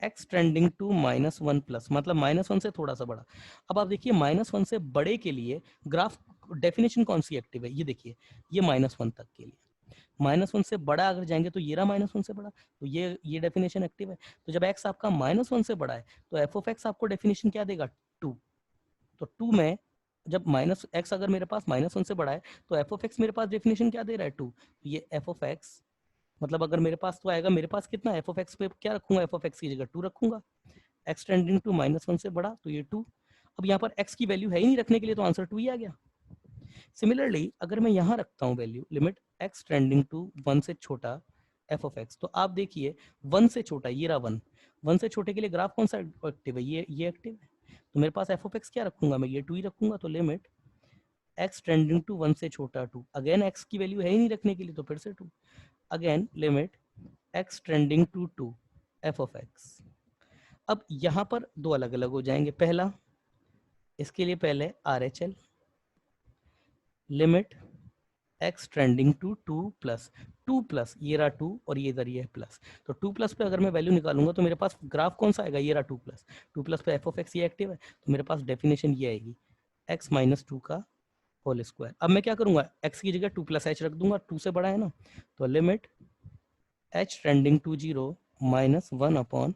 x tending to -1 plus, मतलब -1 से थोड़ा सा बड़ा। अब आप देखिए -1 से बड़े के लिए ग्राफ डेफिनेशन कौन सी एक्टिव है, ये देखिए, ये -1 तक के लिए, -1 से बड़ा अगर जाएंगे तो ये रहा -1 से बड़ा, तो ये डेफिनेशन एक्टिव है। तो जब x आपका -1 से बड़ा है तो f ऑफ x आपको डेफिनेशन क्या देगा, 2, तो 2 में जब माइनस x अगर मेरे पास -1 से बड़ा है तो f ऑफ x मेरे पास डेफिनेशन क्या दे रहा है, 2, तो ये f ऑफ x, मतलब अगर मेरे पास तो आएगा, मेरे पास कितना f ऑफ x पे क्या रखूंगा, f ऑफ x की जगह 2 रखूंगा, x टेंडिंग टू -1 से बड़ा, तो ये 2। अब यहाँ पर x की वैल्यू है ही नहीं रखने के लिए, तो आंसर 2 ही आ गया। सिमिलरली अगर मैं यहाँ रखता हूँ value, limit x tending to 1 से छोटा f ऑफ x, तो आप देखिए 1 से छोटा, ये रहा 1, 1 से छोटे के लिए ग्राफ कौन सा एक्टिव है, ये एक्टिव है, तो मेरे पास f ऑफ x क्या रखूंगा, मैं ये 2 ही रखूंगा, तो लिमिट x टेंडिंग टू 1 से छोटा 2, अगेन x की वैल्यू है ही नहीं रखने के लिए, तो फिर से 2, again limit x tending to 2 f of x। अब यहाँ पर दो अलग अलग हो जाएंगे, पहला इसके लिए पहले RHL, limit x trending to 2 plus ये रहा 2 और ये इधर ये प्लस, तो 2 प्लस पे अगर मैं वैल्यू निकालूंगा तो मेरे पास ग्राफ कौन सा आएगा, ये रहा 2 प्लस पे f ऑफ x ये एक्टिव है, तो मेरे पास डेफिनेशन ये आएगी x माइनस 2 का होल स्क्वायर। अब मैं क्या करूंगा, x की जगह 2 प्लस h रख दूंगा, 2 से बड़ा है ना, तो limit h trending to 0 -1 upon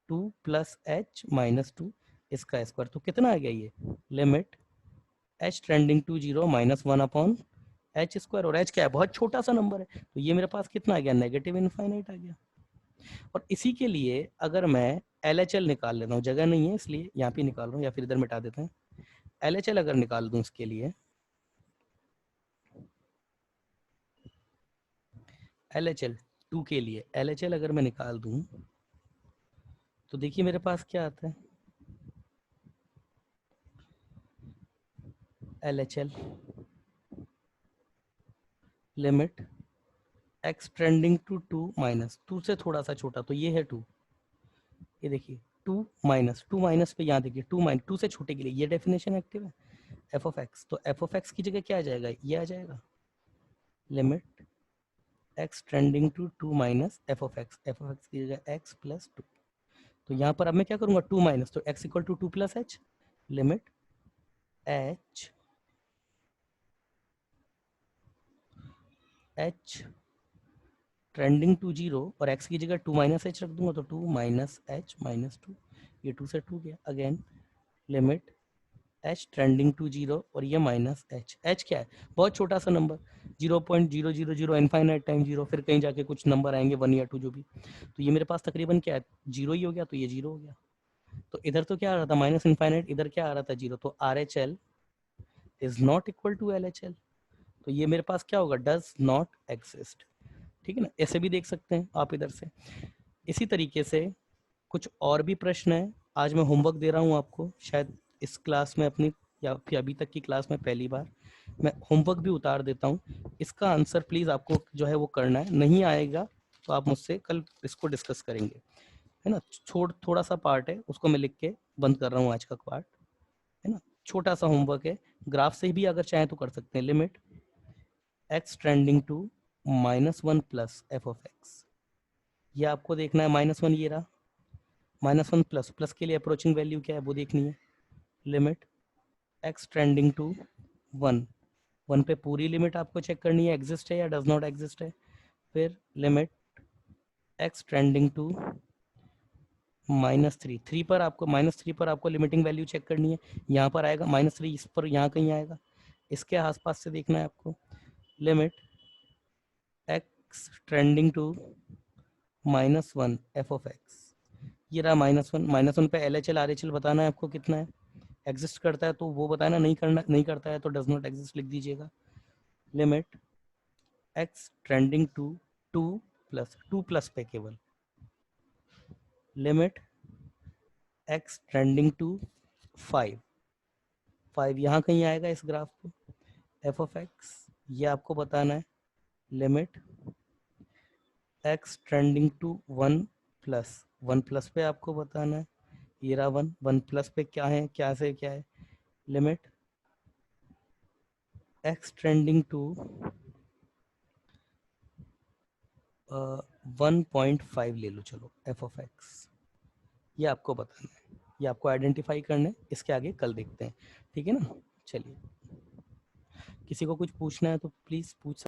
2 plus h minus 2 इसका स्क्वायर, तो कितना आ गया ये, limit h trending to 0 -1 upon H square, और एच क्या है, बहुत छोटा सा नंबर है, तो ये मेरे पास कितना आ गया, नेगेटिव इनफाइनाइट आ गया। और इसी के लिए अगर मैं LHL निकाल लेता हूँ, जगह नहीं है इसलिए यहाँ पे निकाल रहा हूँ, या फिर इधर मिटा देते हैं, LHL अगर निकाल दूं इसके लिए, LHL 2 के लिए LHL अगर मैं निकाल दूं तो देखिए मेरे पास क्या आता है, LHL limit x trending to 2 minus 2 से थोड़ा सा छोटा, तो ये है 2, ये देखिए 2 माइनस पे यहाँ देखिए 2 से छोटे के लिए ये डेफिनेशन एक्टिव है एफ ऑफ एक्स, तो एफ ऑफ एक्स की जगह क्या आ जाएगा, ये आ जाएगा limit x trending to 2 minus f of x की जगह x प्लस 2। तो यहाँ पर अब मैं क्या करूँगा 2 माइनस, तो x equal to 2 plus h, limit h trending to 0 और x की जगह 2 माइनस एच रख दूंगा, तो 2 माइनस एच माइनस 2, ये 2 से 2 गया, again limit h trending to 0 और ये माइनस h क्या है, बहुत छोटा सा नंबर 0.000 इनफाइनाइट टाइम 0, फिर कहीं जाके कुछ नंबर आएंगे 1 या 2 जो भी, तो ये मेरे पास तकरीबन क्या है 0 ही हो गया, तो ये 0 हो गया। तो इधर तो क्या आ रहा था माइनस इनफाइनाइट, इधर क्या आ रहा था 0, तो RHL is not equal to LHL, तो ये मेरे पास क्या होगा डज नॉट एग्जिस्ट। ठीक है ना, ऐसे भी देख सकते हैं आप इधर से। इसी तरीके से कुछ और भी प्रश्न है, आज मैं होमवर्क दे रहा हूँ आपको, शायद इस क्लास में अपनी या फिर अभी तक की क्लास में पहली बार मैं होमवर्क भी उतार देता हूँ, इसका आंसर प्लीज़ आपको जो है वो करना है, नहीं आएगा तो आप मुझसे कल इसको डिस्कस करेंगे, है ना। थोड़ा सा पार्ट है उसको मैं लिख के बंद कर रहा हूँ आज का पार्ट, है ना, छोटा सा होमवर्क है, ग्राफ से भी अगर चाहें तो कर सकते हैं, limit x trending to -1 plus f of x, ये आपको देखना है -1, ये रहा -1 प्लस प्लस के लिए अप्रोचिंग वैल्यू क्या है वो देखनी है, लिमिट x ट्रेंडिंग टू 1, 1 पे पूरी लिमिट आपको चेक करनी है एग्जिस्ट है या डज नॉट एग्जिस्ट है, फिर लिमिट x ट्रेंडिंग टू -3, 3 पर आपको -3 पर आपको लिमिटिंग वैल्यू चेक करनी है, यहाँ पर आएगा -3, इस पर यहाँ कहीं आएगा, इसके आसपास से देखना है आपको, limit x trending to -1 f of x, ये रहा -1 पे LHL RHL बताना है आपको कितना है, एग्जिस्ट करता है तो वो बताना, नहीं करता है तो डज नॉट एग्जिस्ट लिख दीजिएगा, limit x trending to 2 plus पे केवल, लिमिट x ट्रेंडिंग टू 5, 5 यहाँ कहीं आएगा इस ग्राफ को, एफ ऑफ एक्स ये आपको बताना है, limit x trending to 1 plus पे आपको बताना है, ये रहा 1 प्लस पे क्या है, क्या से क्या है, लिमिट x ट्रेंडिंग टू 1.5 ले लो चलो एफ ऑफ एक्स, ये आपको बताना है, ये आपको आइडेंटिफाई करना है, इसके आगे कल देखते हैं, ठीक है ना। चलिए, किसी को कुछ पूछना है तो प्लीज़ पूछ सकते